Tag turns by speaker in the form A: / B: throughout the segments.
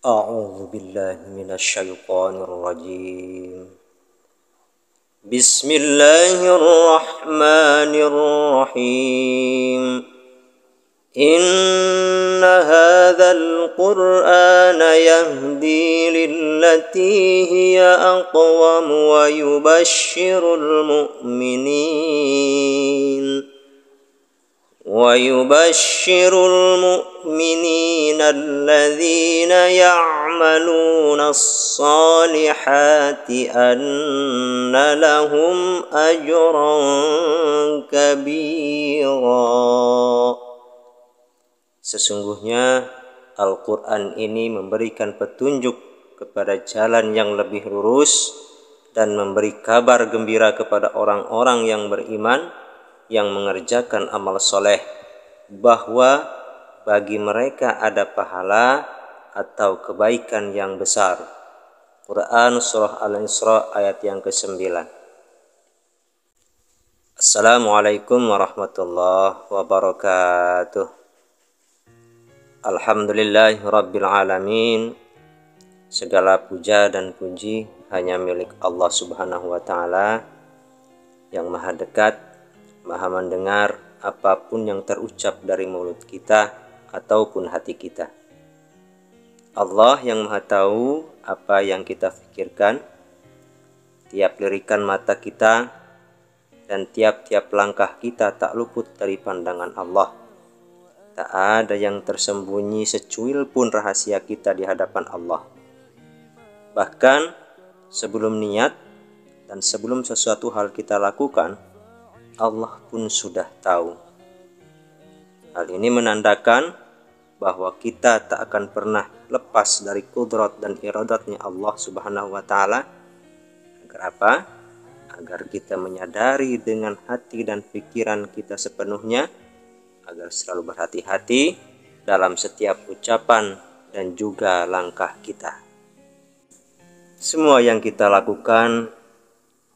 A: أعوذ بالله من الشيطان الرجيم. بسم الله الرحمن الرحيم. إن هذا القرآن يهدي للتي هي أقوم ويبشر المؤمنين الذين يعملون الصالحات أن لهم أجرا كبيرا. Sesungguhnya Al-Quran ini memberikan petunjuk kepada jalan yang lebih lurus dan memberi kabar gembira kepada orang-orang yang beriman yang mengerjakan amal soleh, bahwa bagi mereka ada pahala atau kebaikan yang besar. Quran Surah Al-Isra ayat yang ke-9. Assalamualaikum warahmatullahi wabarakatuh. Alhamdulillahirabbil alamin. Segala puja dan puji hanya milik Allah Subhanahu wa taala yang maha dekat, maha mendengar apapun yang terucap dari mulut kita ataupun hati kita. Allah yang maha tahu apa yang kita pikirkan, tiap lirikan mata kita dan tiap-tiap langkah kita tak luput dari pandangan Allah. Tak ada yang tersembunyi secuil pun rahasia kita di hadapan Allah. Bahkan sebelum niat dan sebelum sesuatu hal kita lakukan, Allah pun sudah tahu. Hal ini menandakan bahwa kita tak akan pernah lepas dari kudrat dan iradatnya Allah Subhanahu wa taala. Agar apa? Agar kita menyadari dengan hati dan pikiran kita sepenuhnya, agar selalu berhati-hati dalam setiap ucapan dan juga langkah kita. Semua yang kita lakukan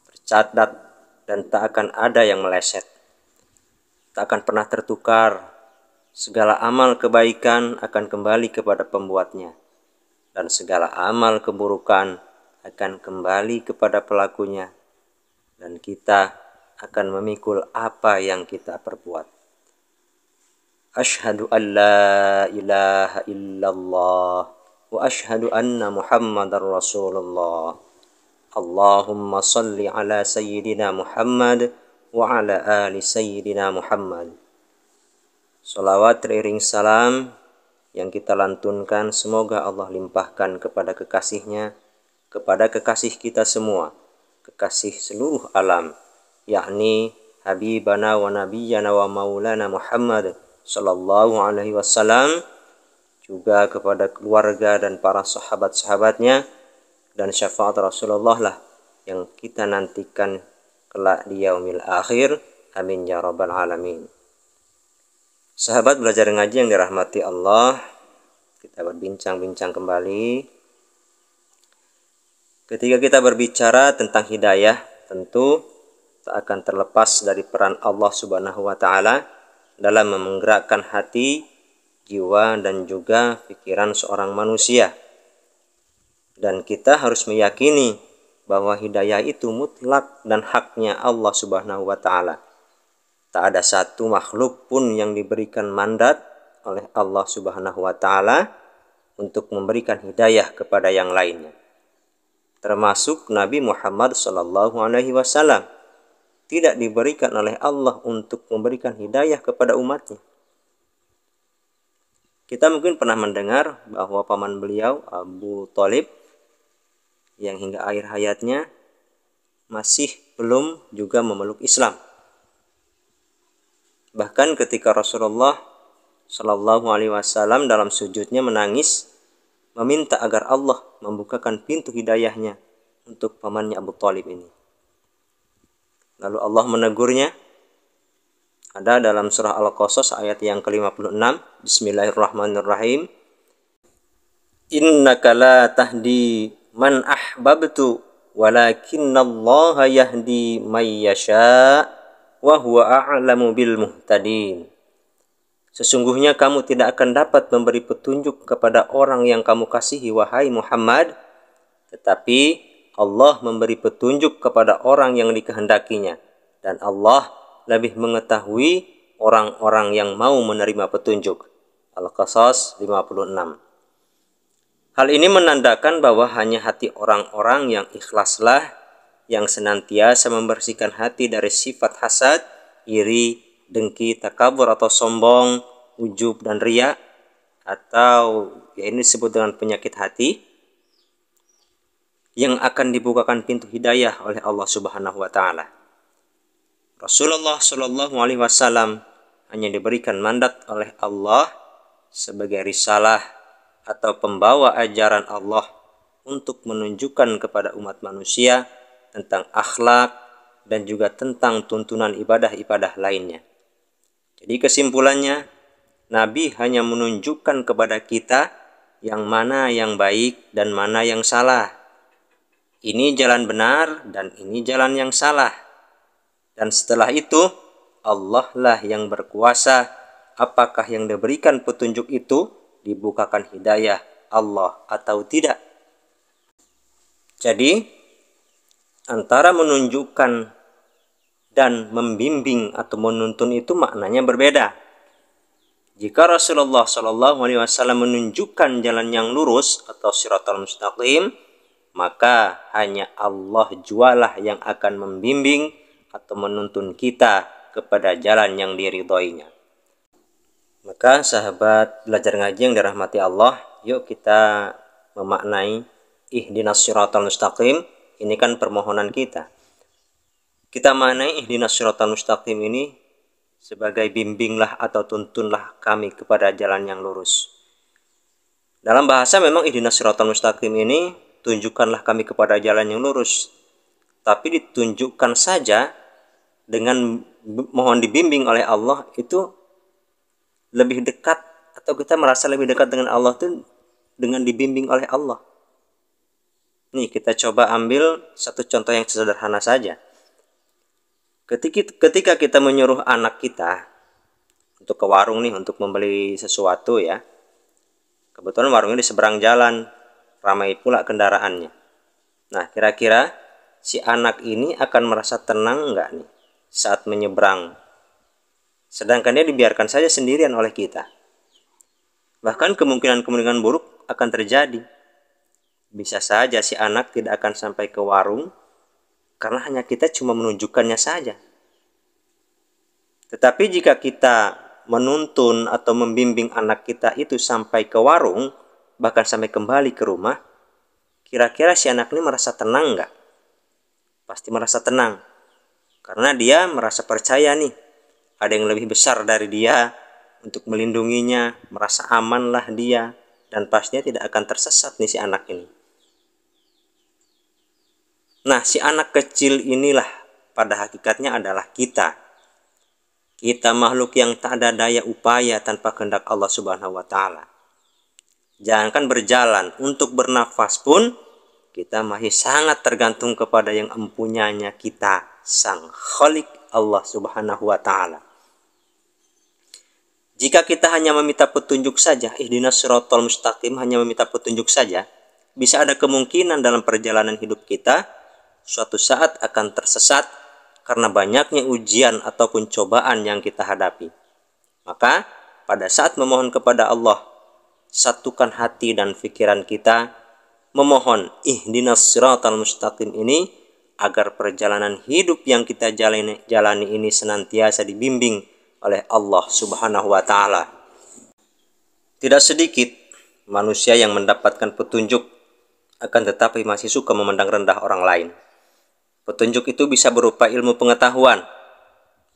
A: tercatat dan tak akan ada yang meleset. Tak akan pernah tertukar. Segala amal kebaikan akan kembali kepada pembuatnya, dan segala amal keburukan akan kembali kepada pelakunya, dan kita akan memikul apa yang kita perbuat. Asyhadu an la ilaha illallah wa asyhadu anna Muhammadar Rasulullah. Allahumma salli ala Sayyidina Muhammad wa ala ali Sayyidina Muhammad. Salawat teriring salam yang kita lantunkan semoga Allah limpahkan kepada kekasihnya, kepada kekasih kita semua, kekasih seluruh alam, yakni Habibana wa Nabiyyana wa Maulana Muhammad sallallahu alaihi wasallam, juga kepada keluarga dan para sahabat-sahabatnya, dan syafaat Rasulullah lah yang kita nantikan kelak di yaumil akhir. Amin ya rabbal alamin. Sahabat belajar ngaji yang dirahmati Allah, kita berbincang-bincang kembali. Ketika kita berbicara tentang hidayah, tentu tak akan terlepas dari peran Allah Subhanahu wa taala dalam menggerakkan hati, jiwa, dan juga pikiran seorang manusia. Dan kita harus meyakini bahwa hidayah itu mutlak dan haknya Allah Subhanahu wa taala. Tak ada satu makhluk pun yang diberikan mandat oleh Allah Subhanahu wa taala untuk memberikan hidayah kepada yang lainnya. Termasuk Nabi Muhammad sallallahu alaihi wasallam tidak diberikan oleh Allah untuk memberikan hidayah kepada umatnya. Kita mungkin pernah mendengar bahwa paman beliau Abu Thalib yang hingga akhir hayatnya masih belum juga memeluk Islam. Bahkan ketika Rasulullah Shallallahu Alaihi Wasallam dalam sujudnya menangis, meminta agar Allah membukakan pintu hidayahnya untuk pamannya Abu Thalib ini. Lalu Allah menegurnya. Ada dalam surah Al-Qasas ayat yang ke-56. Bismillahirrahmanirrahim. Innaka la tahdi man ahbabtu walakinnallaha yahdi may yasha wa huwa a'lamu bil muhtadin. Sesungguhnya kamu tidak akan dapat memberi petunjuk kepada orang yang kamu kasihi, wahai Muhammad, tetapi Allah memberi petunjuk kepada orang yang dikehendakinya, dan Allah lebih mengetahui orang-orang yang mau menerima petunjuk. Al-Qasas 56. Hal ini menandakan bahwa hanya hati orang-orang yang ikhlaslah yang senantiasa membersihkan hati dari sifat hasad, iri, dengki, takabur atau sombong, ujub dan riya, atau ini disebut dengan penyakit hati, yang akan dibukakan pintu hidayah oleh Allah Subhanahu wa taala. Rasulullah Shallallahu alaihi wasallam hanya diberikan mandat oleh Allah sebagai risalah atau pembawa ajaran Allah untuk menunjukkan kepada umat manusia tentang akhlak dan juga tentang tuntunan ibadah-ibadah lainnya. Jadi kesimpulannya, Nabi hanya menunjukkan kepada kita yang mana yang baik dan mana yang salah. Ini jalan benar dan ini jalan yang salah. Dan setelah itu, Allah lah yang berkuasa apakah yang diberikan petunjuk itu dibukakan hidayah Allah atau tidak. Jadi, antara menunjukkan dan membimbing atau menuntun itu maknanya berbeda. Jika Rasulullah Shallallahu alaihi wasallam menunjukkan jalan yang lurus atau shiratal mustaqim, maka hanya Allah jualah yang akan membimbing atau menuntun kita kepada jalan yang diridhoinya. Maka sahabat belajar ngaji yang dirahmati Allah, yuk kita memaknai ihdinas shiratal mustaqim. Ini kan permohonan kita. Kita maknai ihdinas shiratal mustaqim ini sebagai bimbinglah atau tuntunlah kami kepada jalan yang lurus. Dalam bahasa memang ihdinas shiratal mustaqim ini tunjukkanlah kami kepada jalan yang lurus. Tapi ditunjukkan saja dengan mohon dibimbing oleh Allah itu lebih dekat, atau kita merasa lebih dekat dengan Allah itu dengan dibimbing oleh Allah. Nih kita coba ambil satu contoh yang sederhana saja. Ketika kita menyuruh anak kita untuk ke warung nih untuk membeli sesuatu ya, kebetulan warungnya di seberang jalan, ramai pula kendaraannya. Nah kira-kira si anak ini akan merasa tenang nggak nih saat menyeberang? Sedangkan dia dibiarkan saja sendirian oleh kita. Bahkan kemungkinan-kemungkinan buruk akan terjadi. Bisa saja si anak tidak akan sampai ke warung karena hanya kita cuma menunjukkannya saja. Tetapi jika kita menuntun atau membimbing anak kita itu sampai ke warung, bahkan sampai kembali ke rumah, kira-kira si anak ini merasa tenang nggak? Pasti merasa tenang. Karena dia merasa percaya nih, ada yang lebih besar dari dia untuk melindunginya, merasa amanlah dia, dan pastinya tidak akan tersesat nih si anak ini. Nah, si anak kecil inilah pada hakikatnya adalah kita. Kita makhluk yang tak ada daya upaya tanpa kehendak Allah Subhanahu wa taala. Jangankan berjalan, untuk bernafas pun kita masih sangat tergantung kepada yang empunyanya kita, Sang Khalik Allah Subhanahu wa taala. Jika kita hanya meminta petunjuk saja, ihdinas shiratal mustaqim, hanya meminta petunjuk saja, bisa ada kemungkinan dalam perjalanan hidup kita suatu saat akan tersesat karena banyaknya ujian ataupun cobaan yang kita hadapi. Maka pada saat memohon kepada Allah, satukan hati dan pikiran kita memohon ihdinas shiratal mustaqim ini agar perjalanan hidup yang kita jalani ini senantiasa dibimbing oleh Allah Subhanahu wa taala. Tidak sedikit manusia yang mendapatkan petunjuk akan tetapi masih suka memandang rendah orang lain. Petunjuk itu bisa berupa ilmu pengetahuan,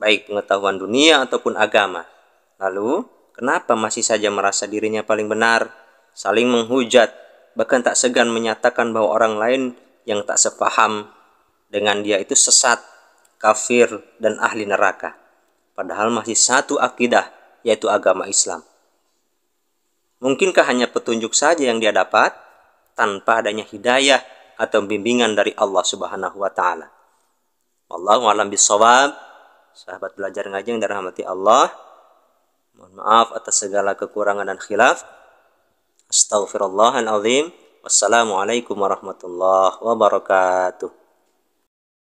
A: baik pengetahuan dunia ataupun agama. Lalu, kenapa masih saja merasa dirinya paling benar, saling menghujat, bahkan tak segan menyatakan bahwa orang lain yang tak sepaham dengan dia itu sesat, kafir, dan ahli neraka. Padahal masih satu akidah, yaitu agama Islam. Mungkinkah hanya petunjuk saja yang dia dapat, tanpa adanya hidayah atau bimbingan dari Allah Subhanahu wa taala? Wallahu a'lam bishawab. Sahabat belajar ngaji yang dirahmati Allah, Mohon maaf atas segala kekurangan dan khilaf. Astaghfirullahaladzim. Wassalamualaikum warahmatullahi wabarakatuh.